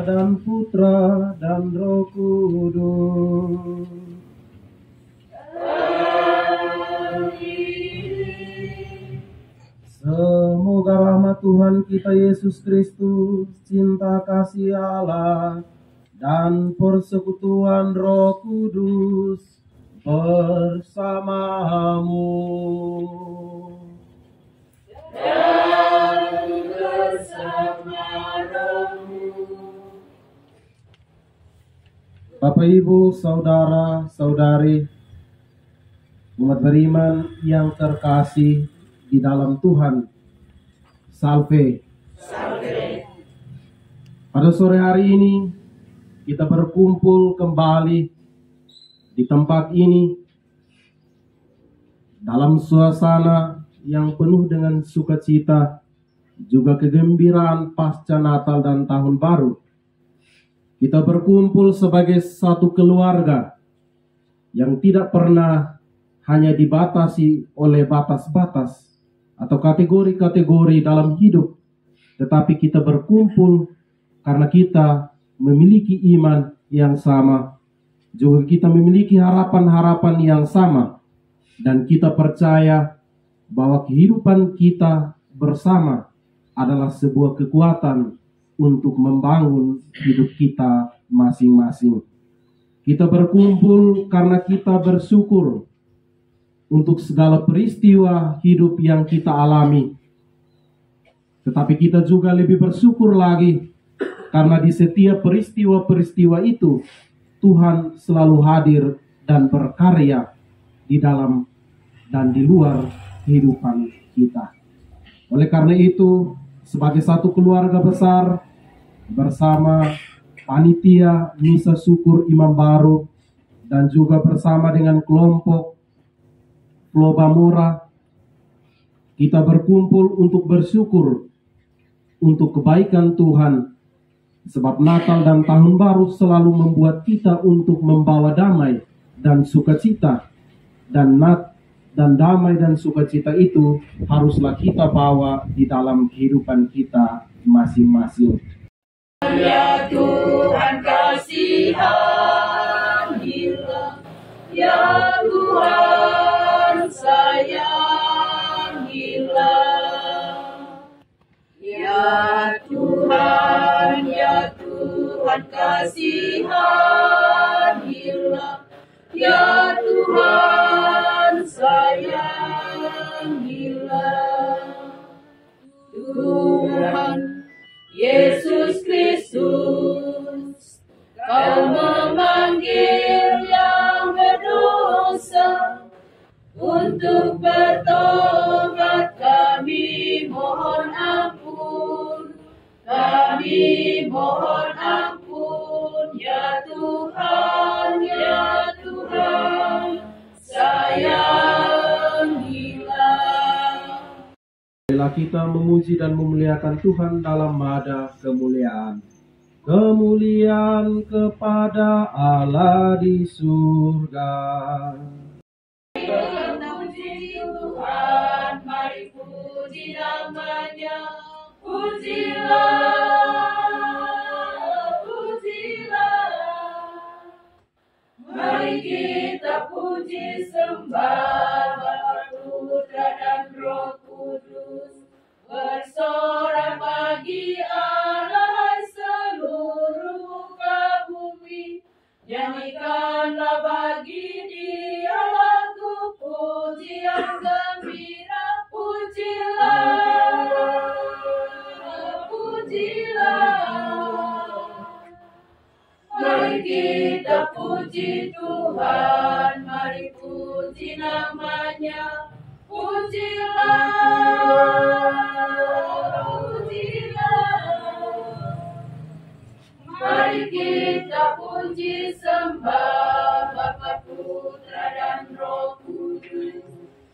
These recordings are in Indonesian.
dan Putra dan Roh Kudus. Semoga rahmat Tuhan kita Yesus Kristus, cinta kasih Allah, dan persekutuan Roh Kudus bersamamu. Dan bersama rohmu. Bapak, Ibu, Saudara, Saudari, umat beriman yang terkasih di dalam Tuhan, Salve. Salve. Pada sore hari ini kita berkumpul kembali di tempat ini dalam suasana yang penuh dengan sukacita, juga kegembiraan pasca Natal dan Tahun Baru. Kita berkumpul sebagai satu keluarga yang tidak pernah hanya dibatasi oleh batas-batas atau kategori-kategori dalam hidup, tetapi kita berkumpul karena kita memiliki iman yang sama, juga kita memiliki harapan-harapan yang sama, dan kita percaya bahwa kehidupan kita bersama adalah sebuah kekuatan untuk membangun hidup kita masing-masing. Kita berkumpul karena kita bersyukur untuk segala peristiwa hidup yang kita alami. Tetapi kita juga lebih bersyukur lagi karena di setiap peristiwa-peristiwa itu Tuhan selalu hadir dan berkarya di dalam dan di luar kehidupan kita. Oleh karena itu, sebagai satu keluarga besar bersama panitia misa syukur Imam Baru dan juga bersama dengan kelompok Lobamora, kita berkumpul untuk bersyukur untuk kebaikan Tuhan, sebab Natal dan Tahun Baru selalu membuat kita untuk membawa damai dan sukacita, dan damai dan sukacita itu haruslah kita bawa di dalam kehidupan kita masing-masing. Ya Tuhan kasihangilah, ya Tuhan sayangilah, ya Tuhan kasihangilah, ya Tuhan sayangilah. Tuhan Yesus Kristus, Kau memanggil yang berdosa untuk bertobat. Kami mohon ampun, kami mohon ampun, ya Tuhan, sayangilah. Marilah kita memuji dan memuliakan Tuhan dalam nada kemuliaan. Kemuliaan kepada Allah di surga. Puji Tuhan, mari puji namanya. Pujilah, pujilah. Mari kita puji sembah Bapa, Putra dan Roh Kudus. Bersorak bagi Allah seluruh muka bumi. Nyanyikanlah bagi Dia lagu pujian gembira. Pujilah, pujilah. Mari kita puji Tuhan, mari puji namanya. Pujilah, pujilah. Mari kita puji sembah Bapa, Putra dan Roh Kudus.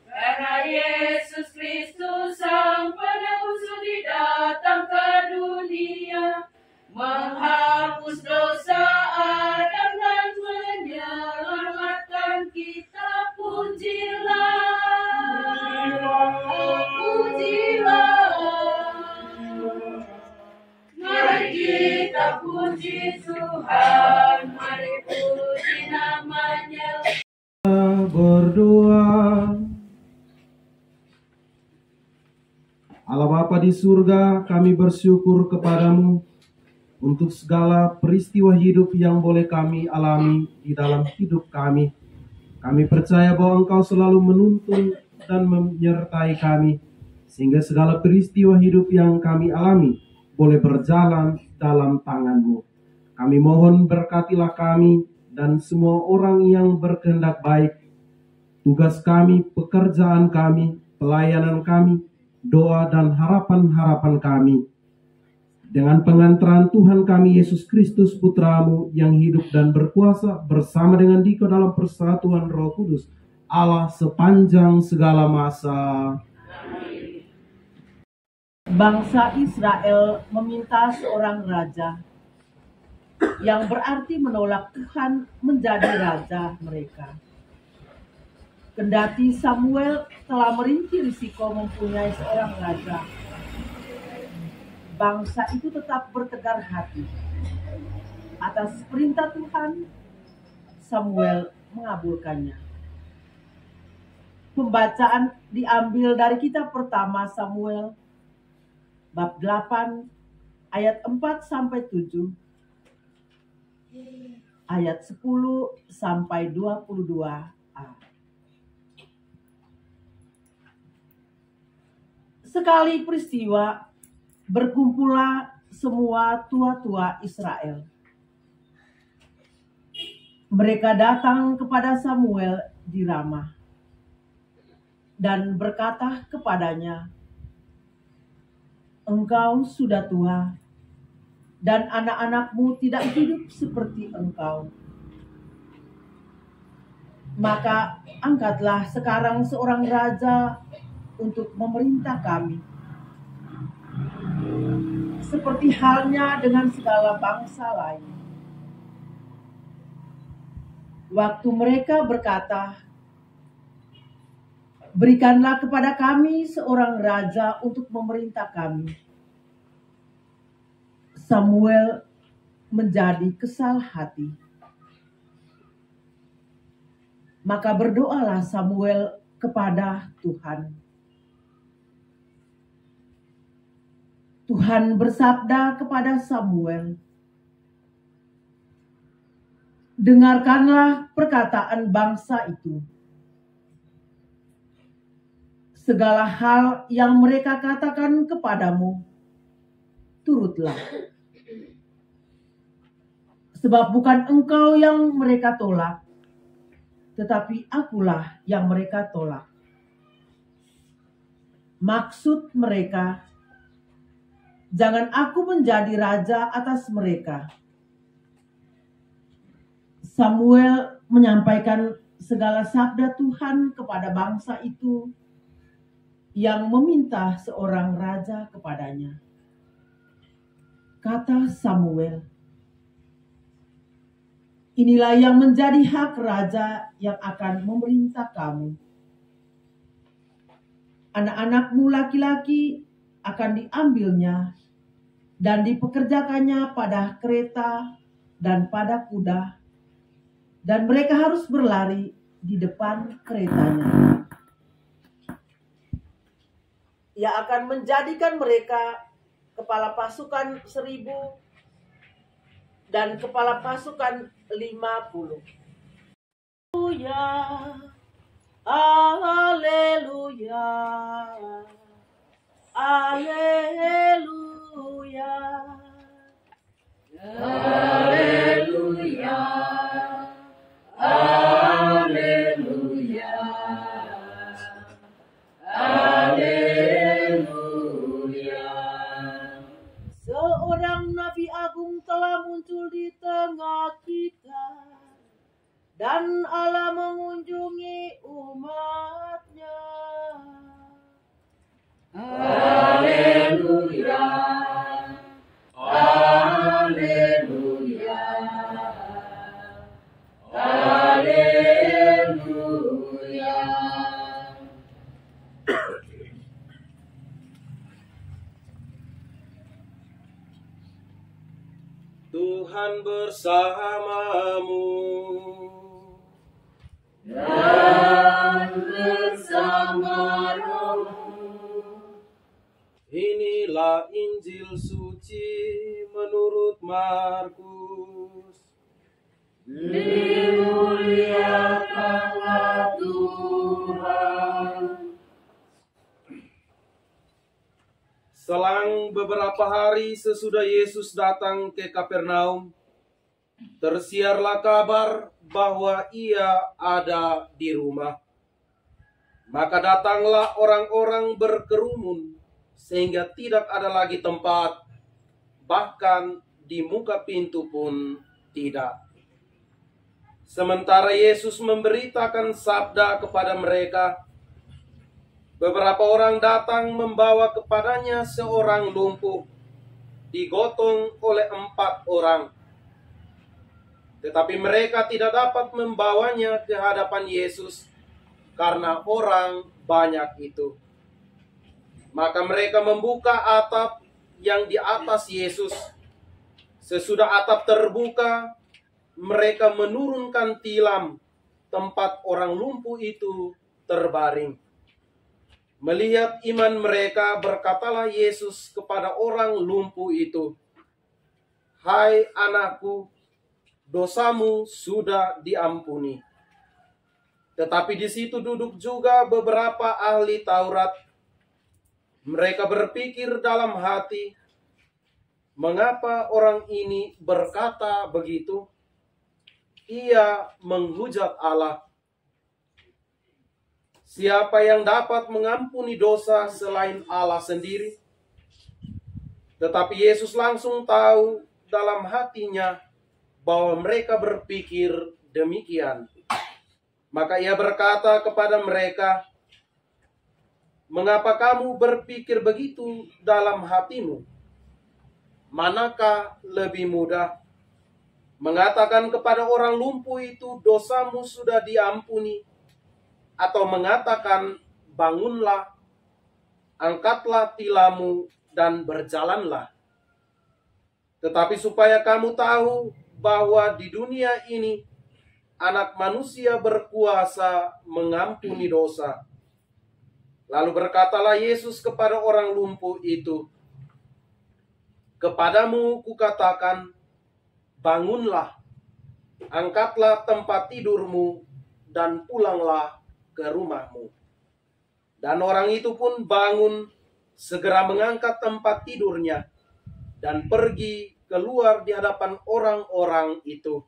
Karena Yesus Kristus Sang Penebus datang ke dunia, menghapus dosa Adam dan menyelamatkan kita. Pujilah, pujilah. Mari kita kita puji Tuhan, mari puji namanya. Berdoa. Allah Bapa di surga, kami bersyukur kepadamu untuk segala peristiwa hidup yang boleh kami alami di dalam hidup kami. Kami percaya bahwa Engkau selalu menuntun dan menyertai kami, sehingga segala peristiwa hidup yang kami alami boleh berjalan dalam tangan-Mu. Kami mohon berkatilah kami dan semua orang yang berkehendak baik, tugas kami, pekerjaan kami, pelayanan kami, doa dan harapan-harapan kami. Dengan pengantaran Tuhan kami Yesus Kristus Putra-Mu yang hidup dan berkuasa bersama dengan Dikau dalam persatuan Roh Kudus, Allah sepanjang segala masa. Bangsa Israel meminta seorang raja, yang berarti menolak Tuhan menjadi raja mereka. Kendati Samuel telah merinci risiko mempunyai seorang raja, bangsa itu tetap bertegar hati. Atas perintah Tuhan, Samuel mengabulkannya. Pembacaan diambil dari kitab pertama Samuel, bab 8, ayat 4-7, ayat 10-22a. Sekali peristiwa, berkumpullah semua tua-tua Israel. Mereka datang kepada Samuel di Ramah dan berkata kepadanya, "Engkau sudah tua, dan anak-anakmu tidak hidup seperti engkau. Maka angkatlah sekarang seorang raja untuk memerintah kami, seperti halnya dengan segala bangsa lain." Waktu mereka berkata, "Berikanlah kepada kami seorang raja untuk memerintah kami," Samuel menjadi kesal hati. Maka berdoalah Samuel kepada Tuhan. Tuhan bersabda kepada Samuel, "Dengarkanlah perkataan bangsa itu. Segala hal yang mereka katakan kepadamu, turutlah. Sebab bukan engkau yang mereka tolak, tetapi akulah yang mereka tolak. Maksud mereka, jangan aku menjadi raja atas mereka." Samuel menyampaikan segala sabda Tuhan kepada bangsa itu yang meminta seorang raja kepadanya. Kata Samuel, "Inilah yang menjadi hak raja yang akan memerintah kamu. Anak-anakmu laki-laki akan diambilnya dan dipekerjakannya pada kereta dan pada kuda, dan mereka harus berlari di depan keretanya. Ia akan menjadikan mereka kepala pasukan 1.000 dan kepala pasukan 50. Haleluya, haleluya, Haleluya, haleluya, haleluya. Seorang nabi agung telah muncul di tengah kita, dan Allah mengunjungi umat-Nya. Haleluya, haleluya, haleluya. Tuhan bersamamu. Dan bersama rohmu. Inilah Injil suci menurut Markus. Dimuliakanlah Tuhan. Selang beberapa hari sesudah Yesus datang ke Kapernaum, tersiarlah kabar bahwa ia ada di rumah. Maka datanglah orang-orang berkerumun, sehingga tidak ada lagi tempat, bahkan di muka pintu pun tidak. Sementara Yesus memberitakan sabda kepada mereka, beberapa orang datang membawa kepadanya seorang lumpuh, digotong oleh 4 orang. Tetapi mereka tidak dapat membawanya ke hadapan Yesus karena orang banyak itu. Maka mereka membuka atap yang di atas Yesus. Sesudah atap terbuka, mereka menurunkan tilam tempat orang lumpuh itu terbaring. Melihat iman mereka, berkatalah Yesus kepada orang lumpuh itu, "Hai anakku, dosamu sudah diampuni." Tetapi di situ duduk juga beberapa ahli Taurat. Mereka berpikir dalam hati, "Mengapa orang ini berkata begitu? Ia menghujat Allah. Siapa yang dapat mengampuni dosa selain Allah sendiri?" Tetapi Yesus langsung tahu dalam hatinya bahwa mereka berpikir demikian. Maka ia berkata kepada mereka, "Mengapa kamu berpikir begitu dalam hatimu? Manakah lebih mudah, mengatakan kepada orang lumpuh itu, 'Dosamu sudah diampuni,' atau mengatakan, 'Bangunlah, angkatlah tilammu dan berjalanlah'? Tetapi supaya kamu tahu bahwa di dunia ini Anak Manusia berkuasa mengampuni dosa." Lalu berkatalah Yesus kepada orang lumpuh itu, "Kepadamu kukatakan, bangunlah, angkatlah tempat tidurmu, dan pulanglah ke rumahmu." Dan orang itu pun bangun, segera mengangkat tempat tidurnya, dan pergi keluar di hadapan orang-orang itu.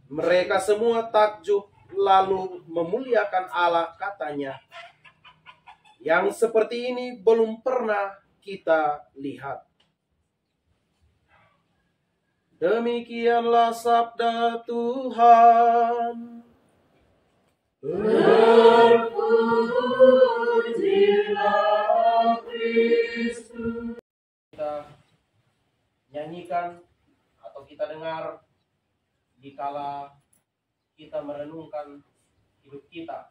Mereka semua takjub lalu memuliakan Allah, katanya, "Yang seperti ini belum pernah kita lihat." Demikianlah sabda Tuhan. Terpujilah Kristus. Kita nyanyikan atau kita dengar dikala kita merenungkan hidup kita.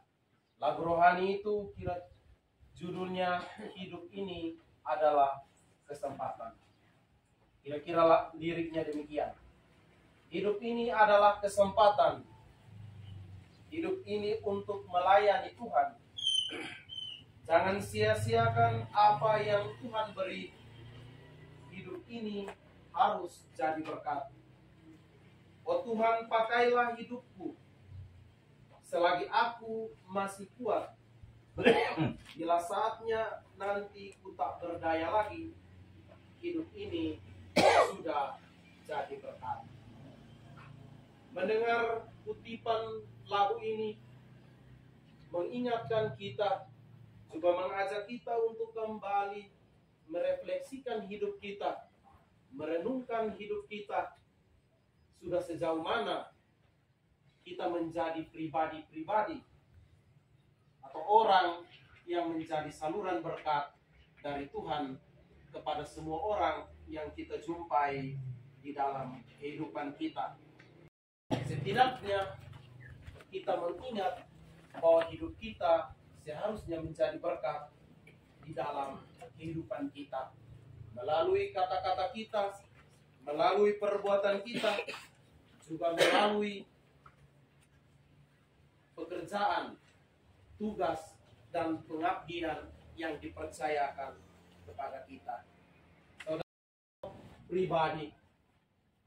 Lagu rohani itu judulnya "Hidup Ini Adalah Kesempatan". Kira-kira liriknya demikian. Hidup ini adalah kesempatan. Hidup ini untuk melayani Tuhan. Jangan sia-siakan apa yang Tuhan beri. Hidup ini harus jadi berkat. Oh Tuhan, pakailah hidupku selagi aku masih kuat. Bila saatnya nanti ku tak berdaya lagi, hidup ini sudah jadi berkat. Mendengar kutipan lagu ini mengingatkan kita, juga mengajak kita untuk kembali merefleksikan hidup kita, merenungkan hidup kita. Sudah sejauh mana kita menjadi pribadi-pribadi atau orang yang menjadi saluran berkat dari Tuhan kepada semua orang yang kita jumpai di dalam kehidupan kita. Setidaknya kita mengingat bahwa hidup kita seharusnya menjadi berkat di dalam kehidupan kita. Melalui kata-kata kita, melalui perbuatan kita, juga melalui pekerjaan, tugas, dan pengabdian yang dipercayakan kepada kita. Saudara, pribadi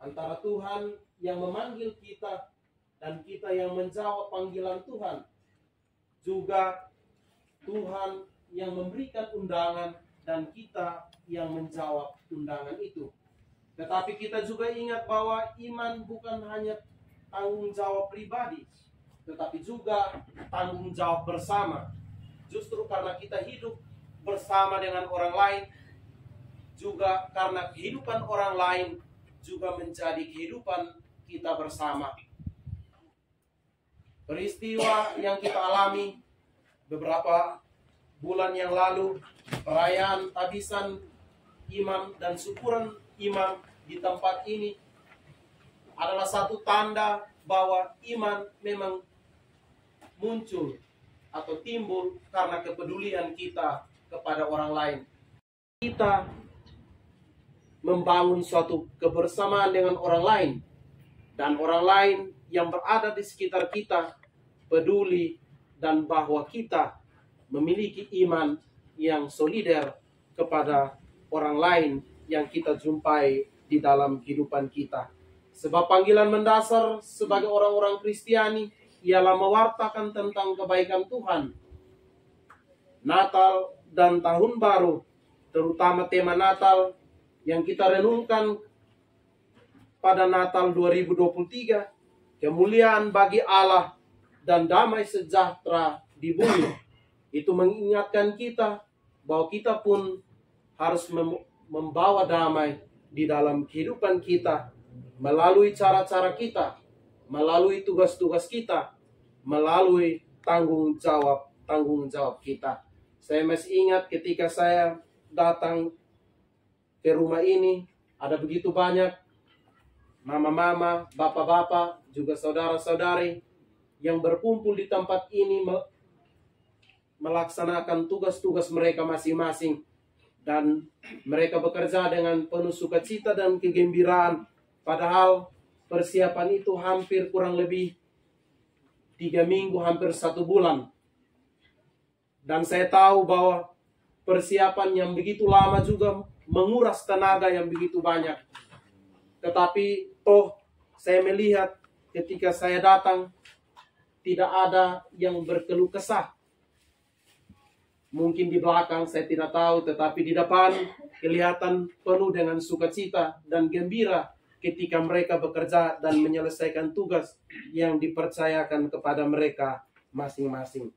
antara Tuhan yang memanggil kita dan kita yang menjawab panggilan Tuhan, juga Tuhan yang memberikan undangan dan kita yang menjawab undangan itu. Tetapi kita juga ingat bahwa iman bukan hanya tanggung jawab pribadi, tetapi juga tanggung jawab bersama. Justru karena kita hidup bersama dengan orang lain, juga karena kehidupan orang lain juga menjadi kehidupan kita bersama. Peristiwa yang kita alami beberapa bulan yang lalu, perayaan tabisan imam dan syukuran imam di tempat ini adalah satu tanda bahwa iman memang muncul atau timbul karena kepedulian kita kepada orang lain. Kita membangun suatu kebersamaan dengan orang lain, dan orang lain yang berada di sekitar kita peduli dan bahwa kita memiliki iman yang solider kepada orang lain yang kita jumpai di dalam kehidupan kita. Sebab panggilan mendasar sebagai orang-orang Kristiani ialah mewartakan tentang kebaikan Tuhan. Natal dan Tahun Baru, terutama tema Natal yang kita renungkan pada Natal 2023, kemuliaan bagi Allah dan damai sejahtera di bumi. Itu mengingatkan kita bahwa kita pun harus membawa damai di dalam kehidupan kita melalui cara-cara kita, melalui tugas-tugas kita, melalui tanggung jawab kita. Saya masih ingat ketika saya datang ke rumah ini, ada begitu banyak mama-mama, bapak-bapak, juga saudara-saudari yang berkumpul di tempat ini melaksanakan tugas-tugas mereka masing-masing, dan mereka bekerja dengan penuh sukacita dan kegembiraan. Padahal persiapan itu hampir kurang lebih 3 minggu, hampir 1 bulan. Dan saya tahu bahwa persiapan yang begitu lama juga menguras tenaga yang begitu banyak. Tetapi toh saya melihat ketika saya datang tidak ada yang berkeluh kesah. Mungkin di belakang saya tidak tahu, tetapi di depan kelihatan penuh dengan sukacita dan gembira ketika mereka bekerja dan menyelesaikan tugas yang dipercayakan kepada mereka masing-masing.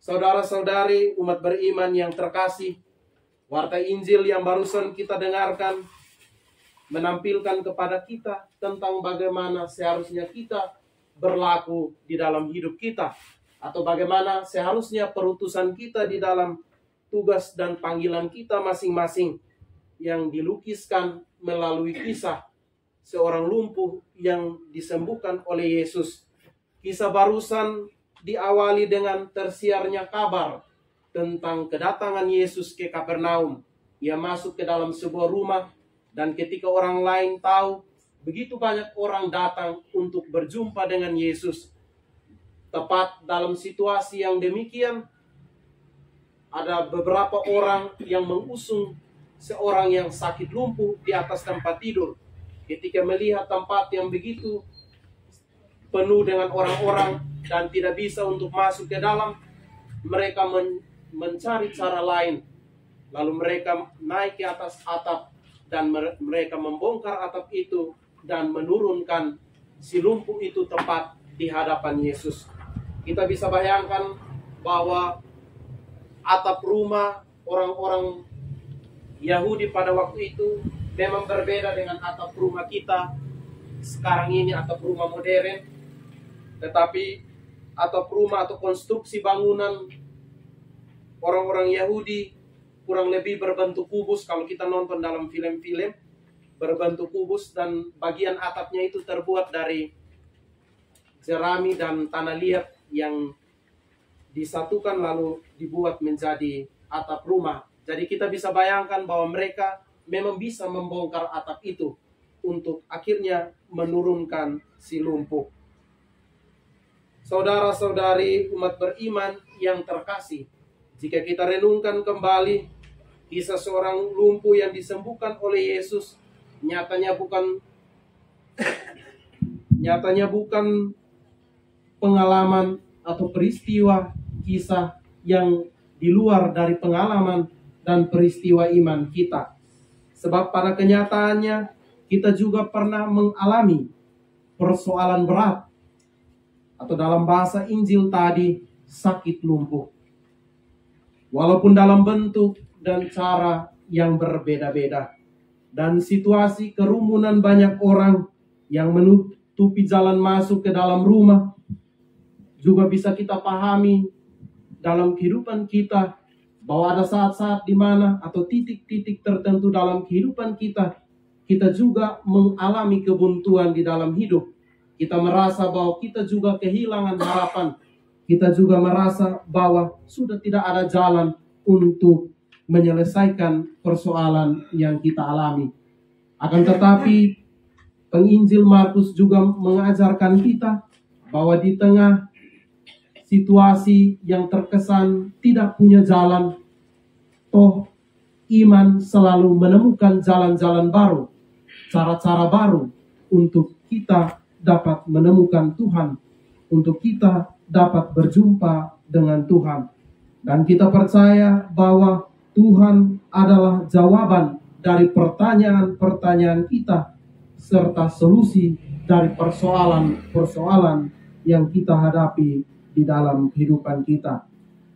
Saudara-saudari umat beriman yang terkasih, warta Injil yang barusan kita dengarkan menampilkan kepada kita tentang bagaimana seharusnya kita berlaku di dalam hidup kita, atau bagaimana seharusnya perutusan kita di dalam tugas dan panggilan kita masing-masing, yang dilukiskan melalui kisah seorang lumpuh yang disembuhkan oleh Yesus. Kisah barusan diawali dengan tersiarnya kabar tentang kedatangan Yesus ke Kapernaum. Ia masuk ke dalam sebuah rumah, dan ketika orang lain tahu, begitu banyak orang datang untuk berjumpa dengan Yesus. Tepat dalam situasi yang demikian, ada beberapa orang yang mengusung seorang yang sakit lumpuh di atas tempat tidur. Ketika melihat tempat yang begitu penuh dengan orang-orang dan tidak bisa untuk masuk ke dalam, mereka mencari cara lain. Lalu mereka naik ke atas atap dan mereka membongkar atap itu dan menurunkan si lumpuh itu tepat di hadapan Yesus. Kita bisa bayangkan bahwa atap rumah orang-orang Yahudi pada waktu itu memang berbeda dengan atap rumah kita sekarang ini, atap rumah modern. Tetapi atap rumah atau konstruksi bangunan orang-orang Yahudi kurang lebih berbentuk kubus. Kalau kita nonton dalam film-film, berbentuk kubus, dan bagian atapnya itu terbuat dari jerami dan tanah liat yang disatukan lalu dibuat menjadi atap rumah. Jadi kita bisa bayangkan bahwa mereka memang bisa membongkar atap itu untuk akhirnya menurunkan si lumpuh. Saudara-saudari umat beriman yang terkasih, jika kita renungkan kembali kisah seorang lumpuh yang disembuhkan oleh Yesus, nyatanya bukan pengalaman atau peristiwa kisah yang di luar dari pengalaman dan peristiwa iman kita. Sebab pada kenyataannya kita juga pernah mengalami persoalan berat, atau dalam bahasa Injil tadi, sakit lumpuh. Walaupun dalam bentuk dan cara yang berbeda-beda, dan situasi kerumunan banyak orang yang menutupi jalan masuk ke dalam rumah, juga bisa kita pahami dalam kehidupan kita bahwa ada saat-saat di mana atau titik-titik tertentu dalam kehidupan kita, kita juga mengalami kebuntuan di dalam hidup. Kita merasa bahwa kita juga kehilangan harapan. Kita juga merasa bahwa sudah tidak ada jalan untuk menyelesaikan persoalan yang kita alami. Akan tetapi, penginjil Markus juga mengajarkan kita bahwa di tengah situasi yang terkesan tidak punya jalan, toh iman selalu menemukan jalan-jalan baru, cara-cara baru untuk kita dapat menemukan Tuhan, untuk kita dapat berjumpa dengan Tuhan. Dan kita percaya bahwa Tuhan adalah jawaban dari pertanyaan-pertanyaan kita, serta solusi dari persoalan-persoalan yang kita hadapi di dalam kehidupan kita.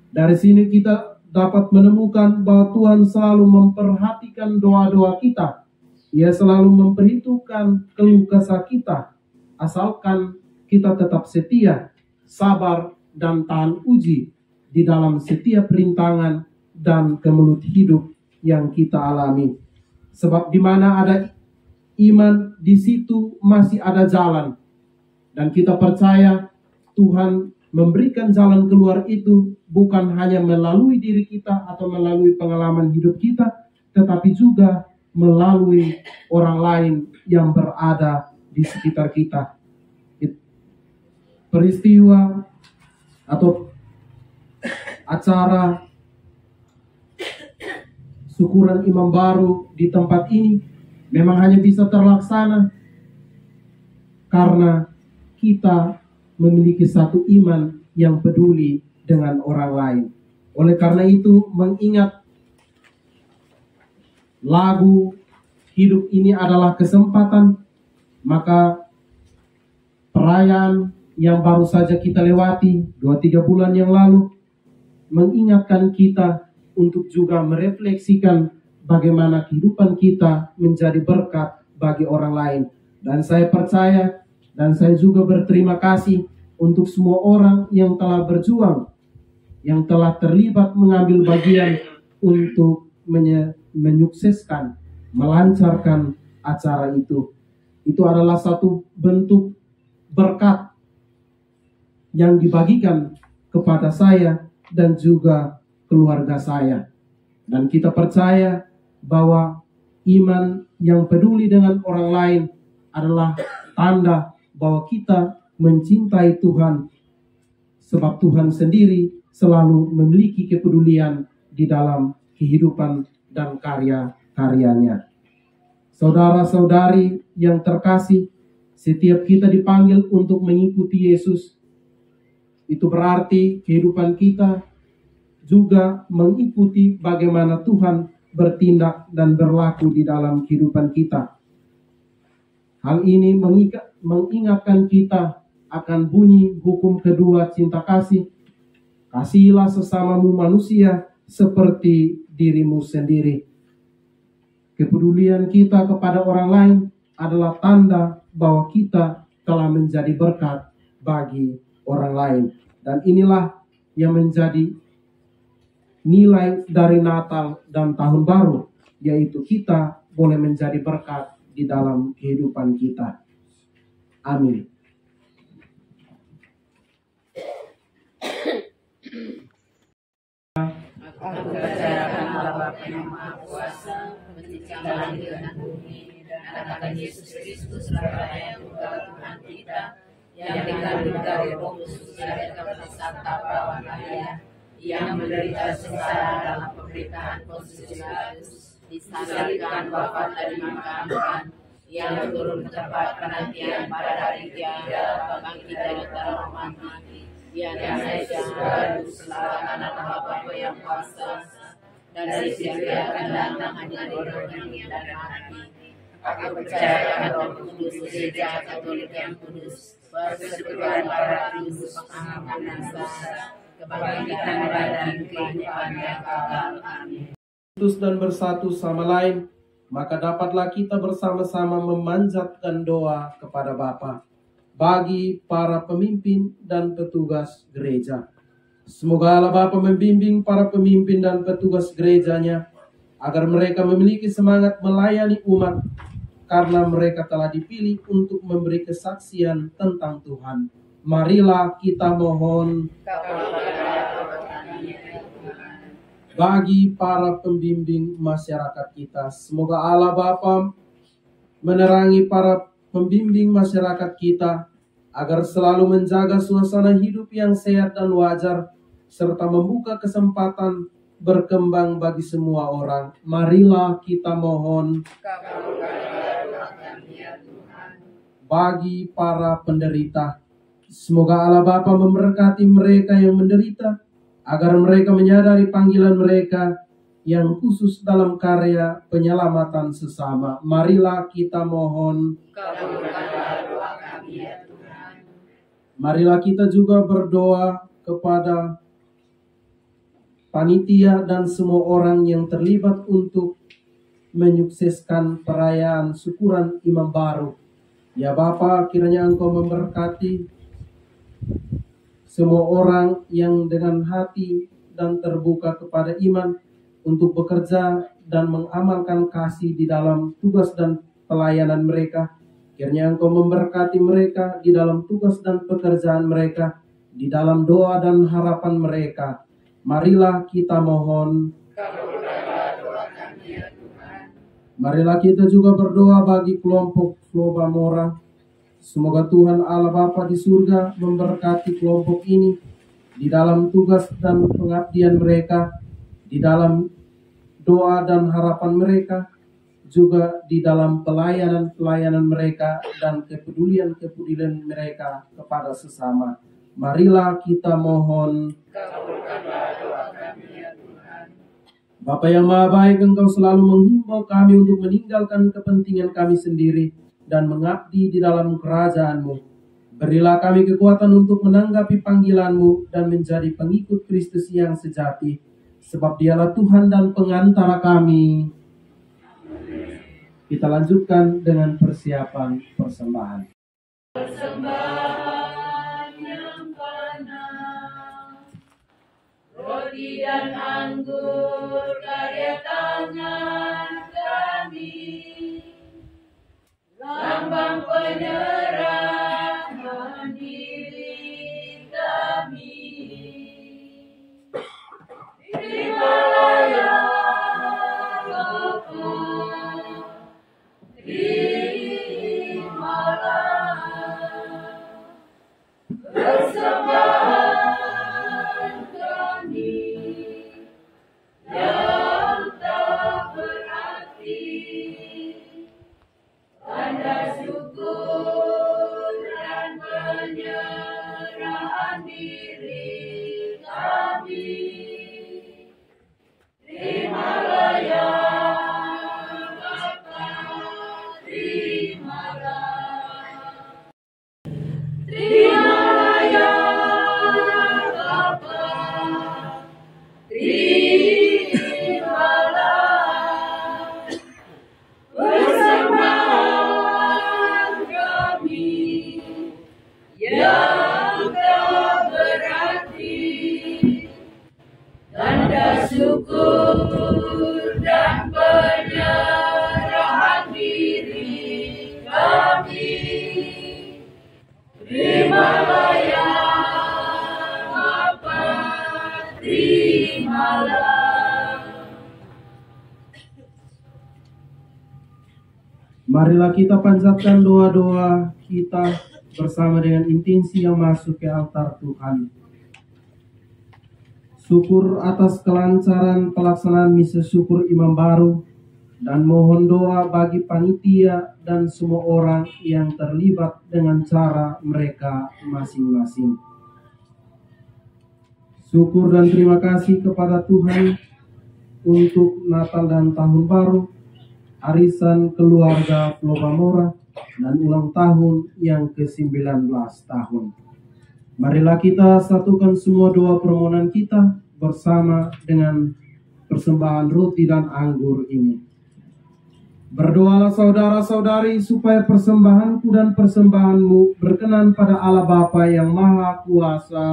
Dari sini kita dapat menemukan bahwa Tuhan selalu memperhatikan doa-doa kita. Ia selalu memperhitungkan keluh kesah kita, asalkan kita tetap setia, sabar, dan tahan uji di dalam setiap rintangan dan kemelut hidup yang kita alami. Sebab di mana ada iman, di situ masih ada jalan. Dan kita percaya Tuhan memberikan jalan keluar itu bukan hanya melalui diri kita atau melalui pengalaman hidup kita, tetapi juga melalui orang lain yang berada di sekitar kita. Peristiwa atau acara syukuran imam baru di tempat ini memang hanya bisa terlaksana karena kita memiliki satu iman yang peduli dengan orang lain. Oleh karena itu, mengingat lagu hidup ini adalah kesempatan, maka perayaan yang baru saja kita lewati 2-3 bulan yang lalu mengingatkan kita untuk juga merefleksikan bagaimana kehidupan kita menjadi berkat bagi orang lain. Dan saya percaya dan saya juga berterima kasih untuk semua orang yang telah berjuang, yang telah terlibat mengambil bagian untuk menyukseskan, melancarkan acara itu. Itu adalah satu bentuk berkat yang dibagikan kepada saya dan juga keluarga saya. Dan kita percaya bahwa iman yang peduli dengan orang lain adalah tanda bahwa kita mencintai Tuhan, sebab Tuhan sendiri selalu memiliki kepedulian di dalam kehidupan dan karya-karyanya. Saudara-saudari yang terkasih, setiap kita dipanggil untuk mengikuti Yesus. Itu berarti kehidupan kita juga mengikuti bagaimana Tuhan bertindak dan berlaku di dalam kehidupan kita. Hal ini mengingatkan kita akan bunyi hukum kedua cinta kasih. Kasihilah sesamamu manusia seperti dirimu sendiri. Kepedulian kita kepada orang lain adalah tanda bahwa kita telah menjadi berkat bagi orang lain. Dan inilah yang menjadi nilai dari Natal dan Tahun Baru, yaitu kita boleh menjadi berkat di dalam kehidupan kita. Amin. Aku percayakan Allah Bapa yang Maha Kuasa, pencipta langit dan bumi, dan akan Yesus Kristus yang Tuhan kita, yang dikandung dari Roh Kudus dari Santa Perawan Maria, yang menderita sengsara dalam pemerintahan Pontius Pilatus, disalibkan, wafat dan dimakamkan, yang turun ke tempat penantian pada hari ketiga, bangkit dari antara orang mati, yang naik ke surga bersama anak Bapa yang kuasa, dan segera akan datang hanya orang yang hidup dan mati. Aku percaya pada Roh Kudus, Gereja Katolik yang kudus, persekutuan para kudus, pengampunan dosa, kebangkitan badan, kehidupan yang kekal. Amin. Putus dan bersatu sama lain, maka dapatlah kita bersama-sama memanjatkan doa kepada Bapa bagi para pemimpin dan petugas gereja. Semoga Allah Bapa membimbing para pemimpin dan petugas gerejanya agar mereka memiliki semangat melayani umat karena mereka telah dipilih untuk memberi kesaksian tentang Tuhan. Marilah kita mohon bagi para pembimbing masyarakat kita. Semoga Allah Bapa menerangi para pembimbing masyarakat kita agar selalu menjaga suasana hidup yang sehat dan wajar, serta membuka kesempatan berkembang bagi semua orang. Marilah kita mohon bagi para penderita. Semoga Allah Bapa memberkati mereka yang menderita, agar mereka menyadari panggilan mereka yang khusus dalam karya penyelamatan sesama. Marilah kita mohon. Marilah kita juga berdoa kepada panitia dan semua orang yang terlibat untuk menyukseskan perayaan syukuran Imam Baru. Ya Bapa, kiranya Engkau memberkati semua orang yang dengan hati dan terbuka kepada iman untuk bekerja dan mengamalkan kasih di dalam tugas dan pelayanan mereka. Kiranya Engkau memberkati mereka di dalam tugas dan pekerjaan mereka, di dalam doa dan harapan mereka. Marilah kita mohon. Marilah kita juga berdoa bagi kelompok Floba Mora. Semoga Tuhan Allah Bapa di surga memberkati kelompok ini di dalam tugas dan pengabdian mereka, di dalam doa dan harapan mereka, juga di dalam pelayanan-pelayanan mereka dan kepedulian-kepedulian mereka kepada sesama. Marilah kita mohon. Bapa yang Maha Baik, Engkau selalu menghimbau kami untuk meninggalkan kepentingan kami sendiri dan mengabdi di dalam kerajaan-Mu. Berilah kami kekuatan untuk menanggapi panggilan-Mu dan menjadi pengikut Kristus yang sejati, sebab Dialah Tuhan dan pengantara kami. Kita lanjutkan dengan persiapan persembahan. Persembahan yang panas, roti dan anggur karya tangan kami, lambang penyerahan diri kami. Terimalah ya Bapa, terimalah persembahan kami yang tak berarti, tanda syukur Marilah kita panjatkan doa-doa kita bersama dengan intensi yang masuk ke altar Tuhan. Syukur atas kelancaran pelaksanaan misa syukur Imam Baru, dan mohon doa bagi panitia dan semua orang yang terlibat dengan cara mereka masing-masing. Syukur dan terima kasih kepada Tuhan untuk Natal dan Tahun Baru, arisan keluarga Flobamora, dan ulang tahun yang ke-19 tahun. Marilah kita satukan semua doa permohonan kita bersama dengan persembahan roti dan anggur ini. Berdoalah saudara-saudari supaya persembahanku dan persembahanmu berkenan pada Allah Bapa yang Maha Kuasa.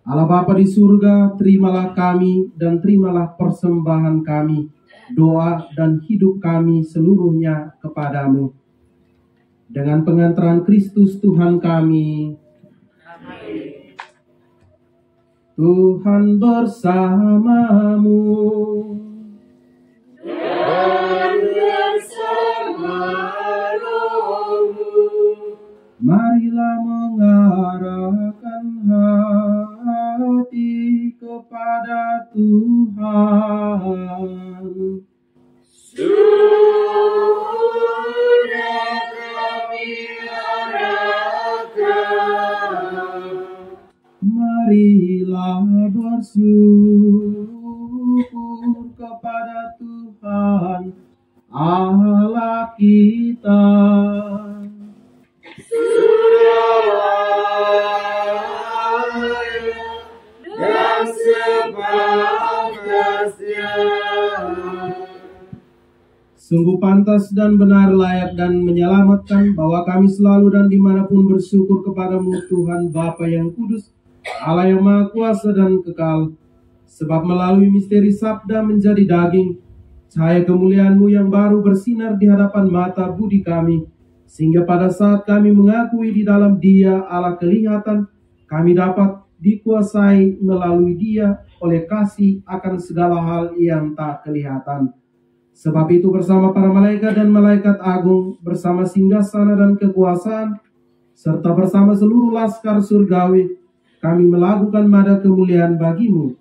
Allah Bapa di surga, terimalah kami dan terimalah persembahan kami, doa dan hidup kami seluruhnya kepadamu. Dengan pengantaran Kristus Tuhan kami. Amin. Tuhan bersamamu. Dan bersama rohmu. Marilah mengarahkan hati kepada Tuhan. Sudah kami arahkan. Marilah bersyukur kepada Tuhan Allah kita. Dan sepantasnya. Sungguh pantas dan benar, layak dan menyelamatkan bahwa kami selalu dan dimanapun bersyukur kepadamu Tuhan Bapa yang kudus, Allah yang Maha Kuasa dan kekal. Sebab melalui misteri sabda menjadi daging, cahaya kemuliaan-Mu yang baru bersinar di hadapan mata budi kami, sehingga pada saat kami mengakui di dalam Dia Allah kelihatan, kami dapat dikuasai melalui Dia oleh kasih akan segala hal yang tak kelihatan. Sebab itu bersama para malaikat dan malaikat agung, bersama singgasana dan kekuasaan, serta bersama seluruh laskar surgawi, kami melakukan nada kemuliaan bagi-Mu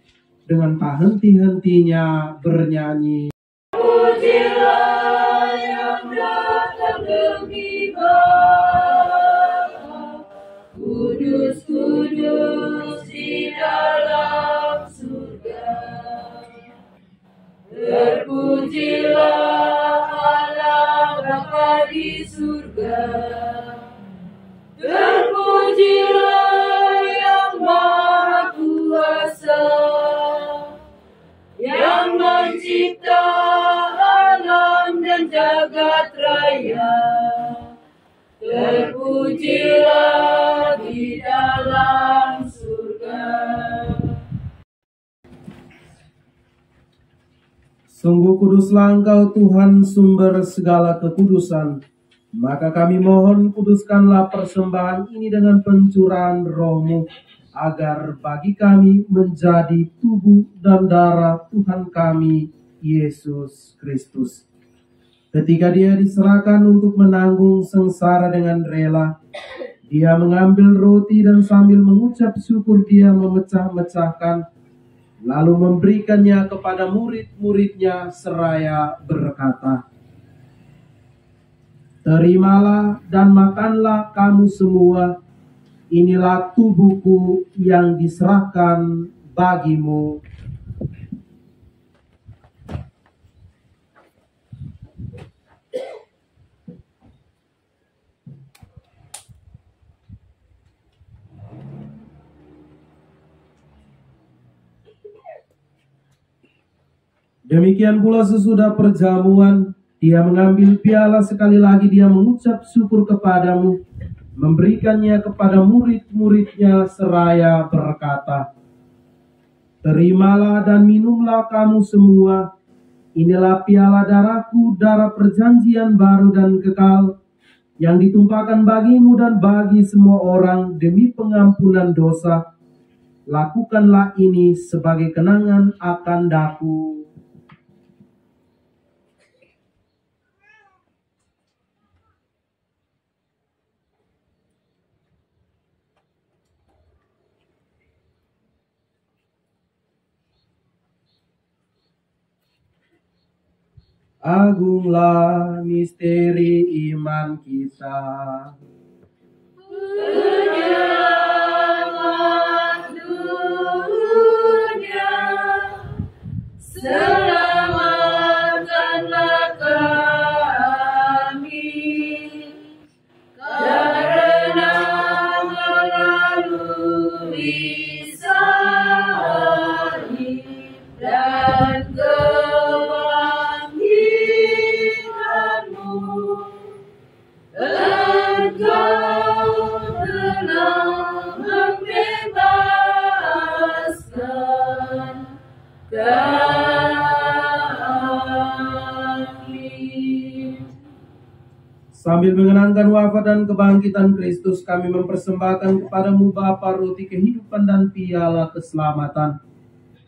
dengan tak henti-hentinya bernyanyi. Pujilah yang datang demi Bapa, kudus, kudus di dalam surga. Terpujilah Allah Bapa di surga. Terpujilah yang Maha Kuasa, yang mencipta alam dan jagat raya. Terpujilah di dalam surga. Sungguh kuduslah Engkau Tuhan, sumber segala kekudusan. Maka kami mohon, kuduskanlah persembahan ini dengan pencurahan Roh-Mu, agar bagi kami menjadi tubuh dan darah Tuhan kami, Yesus Kristus. Ketika Dia diserahkan untuk menanggung sengsara dengan rela, Dia mengambil roti dan sambil mengucap syukur Dia memecah-mecahkan, lalu memberikannya kepada murid-muridnya seraya berkata, "Terimalah dan makanlah kamu semua, inilah tubuhku yang diserahkan bagimu." Demikian pula sesudah perjamuan, Dia mengambil piala, sekali lagi Dia mengucap syukur kepadamu, memberikannya kepada murid-muridnya seraya berkata, "Terimalah dan minumlah kamu semua, inilah piala darahku, darah perjanjian baru dan kekal, yang ditumpahkan bagimu dan bagi semua orang demi pengampunan dosa. Lakukanlah ini sebagai kenangan akan daku. Agunglah misteri iman kita. Penyelamat dunia, selamatkanlah kami, karena melalui salib dan Engkau telah membebaskan kami. Sambil mengenangkan wafat dan kebangkitan Kristus, kami mempersembahkan kepadamu Bapa roti kehidupan dan piala keselamatan.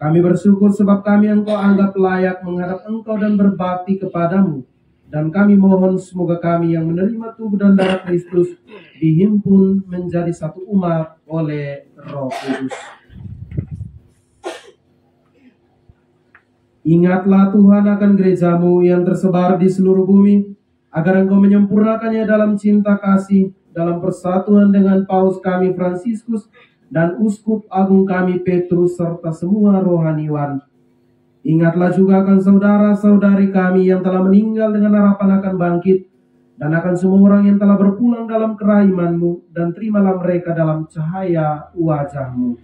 Kami bersyukur sebab kami Engkau anggap layak menghadap Engkau dan berbakti kepadamu. Dan kami mohon semoga kami yang menerima tubuh dan darah Kristus dihimpun menjadi satu umat oleh Roh Kudus. Ingatlah Tuhan akan gerejamu yang tersebar di seluruh bumi, agar Engkau menyempurnakannya dalam cinta kasih, dalam persatuan dengan Paus kami Fransiskus dan Uskup Agung kami Petrus serta semua rohaniwan. Ingatlah juga akan saudara-saudari kami yang telah meninggal dengan harapan akan bangkit, dan akan semua orang yang telah berpulang dalam kerahiman-Mu, dan terimalah mereka dalam cahaya wajah-Mu.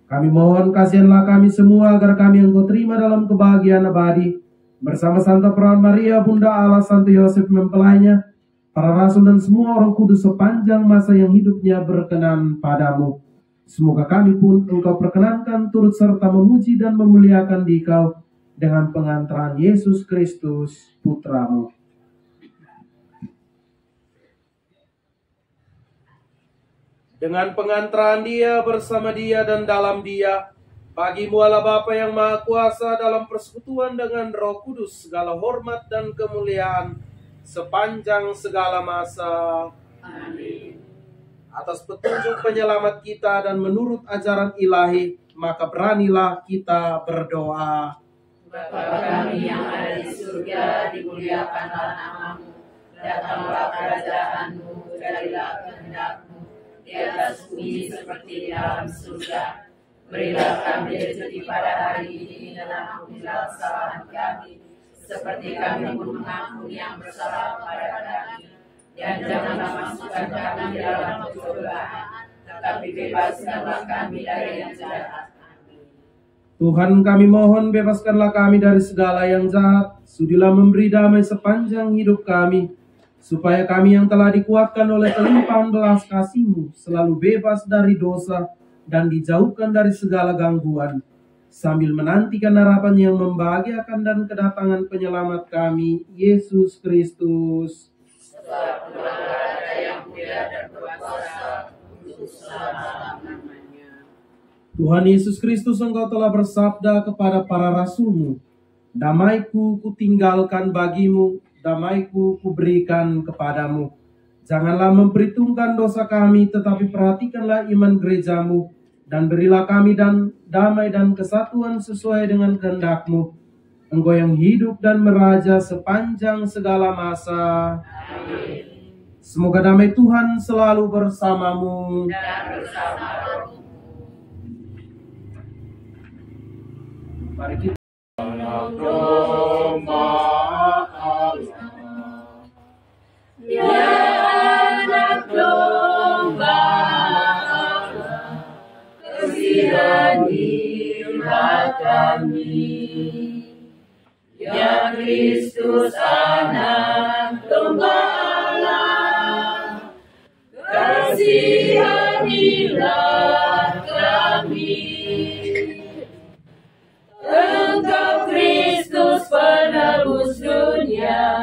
Kami mohon kasihanlah kami semua agar kami Engkau terima dalam kebahagiaan abadi, bersama Santa Perawan Maria, Bunda Allah, Santo Yosef mempelainya, para rasul dan semua orang kudus sepanjang masa yang hidupnya berkenan padamu. Semoga kami pun Engkau perkenankan turut serta memuji dan memuliakan Dikau dengan pengantaran Yesus Kristus, Putra-Mu. Dengan pengantaran Dia, bersama Dia, dan dalam Dia, bagi-Mu Allah Bapa yang Maha Kuasa dalam persekutuan dengan Roh Kudus, segala hormat dan kemuliaan sepanjang segala masa. Amin. Atas petunjuk penyelamat kita dan menurut ajaran ilahi, maka beranilah kita berdoa. Bapa kami yang ada di surga, dimuliakanlah nama-Mu. Datanglah kerajaan-Mu, jadilah kehendak-Mu di atas bumi seperti di dalam surga. Berilah kami rezeki pada hari ini dan ampunilah kesalahan kami, seperti kami pun mengampuni yang bersalah kepada kami. Dan janganlah masukkan kami di dalam pencobaan, tetapi bebaskanlah kami dari yang jahat. Tuhan, kami mohon bebaskanlah kami dari segala yang jahat. Sudilah memberi damai sepanjang hidup kami, supaya kami yang telah dikuatkan oleh kelimpahan belas kasih-Mu selalu bebas dari dosa dan dijauhkan dari segala gangguan, sambil menantikan harapan yang membahagiakan dan kedatangan penyelamat kami, Yesus Kristus. Sebab Tuhan ada yang mulia dan berkuasa untuk selama-lamanya. Tuhan Yesus Kristus, Engkau telah bersabda kepada para rasul-Mu, damai-Ku kutinggalkan bagimu, damai-Ku kuberikan kepadamu. Janganlah memperhitungkan dosa kami, tetapi perhatikanlah iman gereja-Mu, dan berilah kami dan damai dan kesatuan sesuai dengan kehendak-Mu. Engkau yang hidup dan meraja sepanjang segala masa. Amin. Semoga damai Tuhan selalu bersamamu. Dan bersama rohmu. Mari kita Ya anak domba Allah, kasihanilah kami. Ya Kristus anak domba Allah, kasihanilah kami. Engkau Kristus penebus dunia,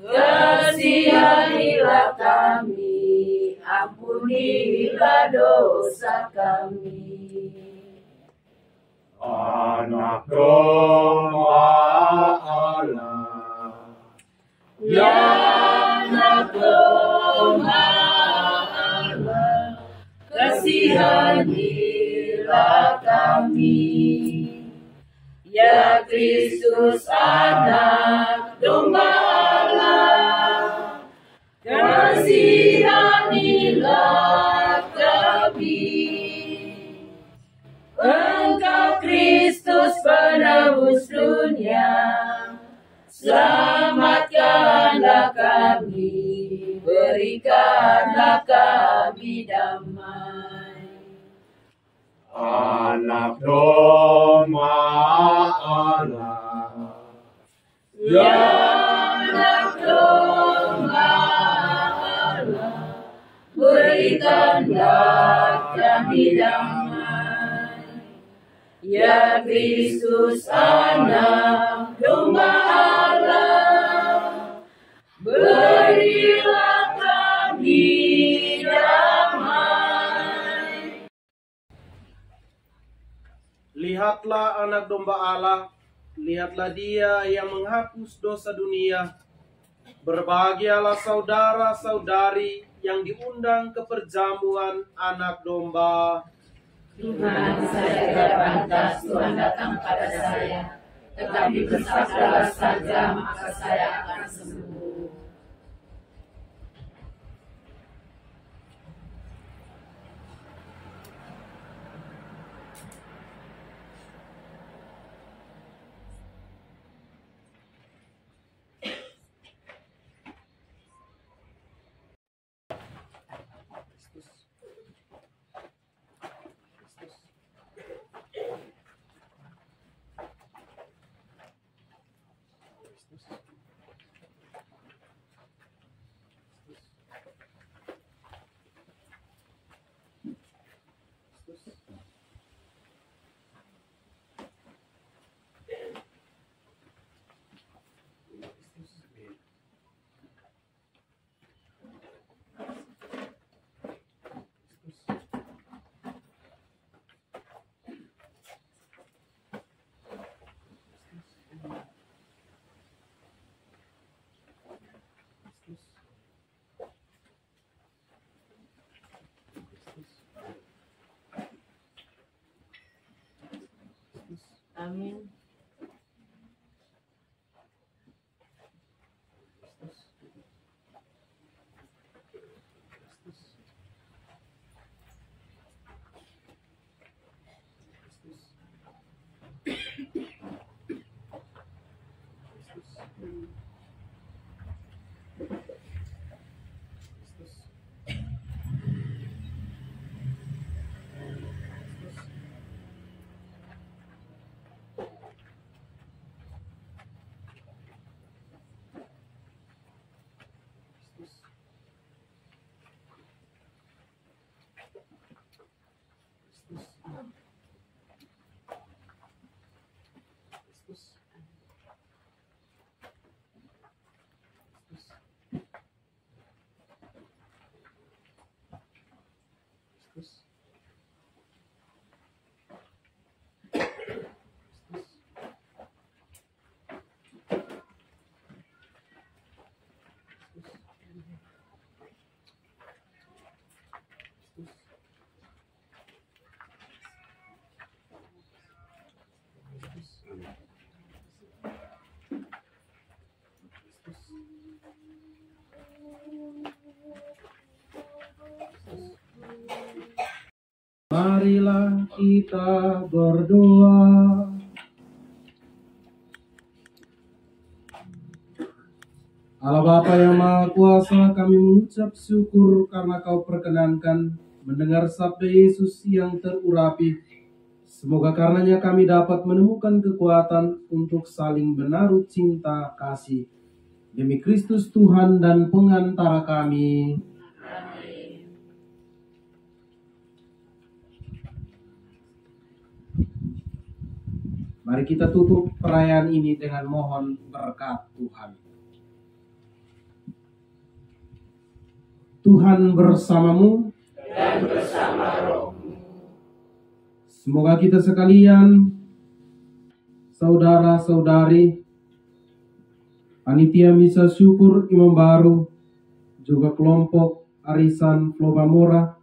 kasih Kasihanilah kami, ampunilah dosa kami. Anak domba Allah, Anak domba Allah, kasihanilah kami. Ya Kristus anak domba Allah, kasihanilah kami. Engkau Kristus penebus dunia, selamatkanlah kami, berikanlah kami damai. anak domba Allah, Anak domba Allah, berikanlah kami damai. Ya Kristus anak domba Allah, berilah kami damai. Lihatlah anak domba Allah, lihatlah dia yang menghapus dosa dunia. Berbahagialah saudara-saudari yang diundang ke perjamuan anak domba. Tuhan, saya tidak pantas Tuhan datang pada saya, tetapi bersabdalah saja maka saya akan sembuh. Amin. Marilah kita berdoa. Allah Bapa yang Maha Kuasa, kami mengucap syukur karena Kau perkenankan mendengar sabda Yesus yang terurapi. Semoga karenanya kami dapat menemukan kekuatan untuk saling menaruh cinta kasih. Demi Kristus Tuhan dan pengantara kami. Mari kita tutup perayaan ini dengan mohon berkat Tuhan. Tuhan bersamamu dan bersama rohmu. Semoga kita sekalian, saudara-saudari, panitia misa syukur Imam Baru, juga kelompok Arisan Flobamora,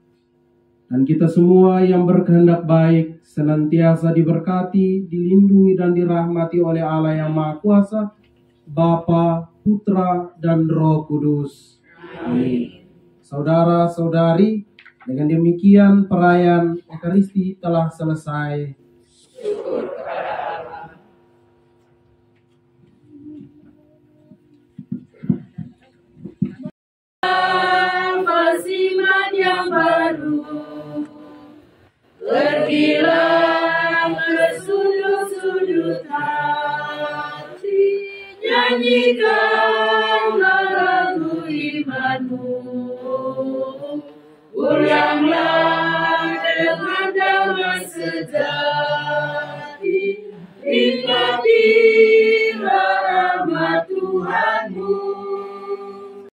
dan kita semua yang berkehendak baik senantiasa diberkati, dilindungi dan dirahmati oleh Allah yang Maha Kuasa, Bapa, Putra, dan Roh Kudus. Amin. Saudara-saudari, dengan demikian perayaan Ekaristi telah selesai. Syukur kepada Allah. Persiman yang baru, pergilah ke sudut-sudut hati, nyanyikanlah lagu imanmu, ulanglah dengan damai sejati, nikmatilah rahmat Tuhanmu.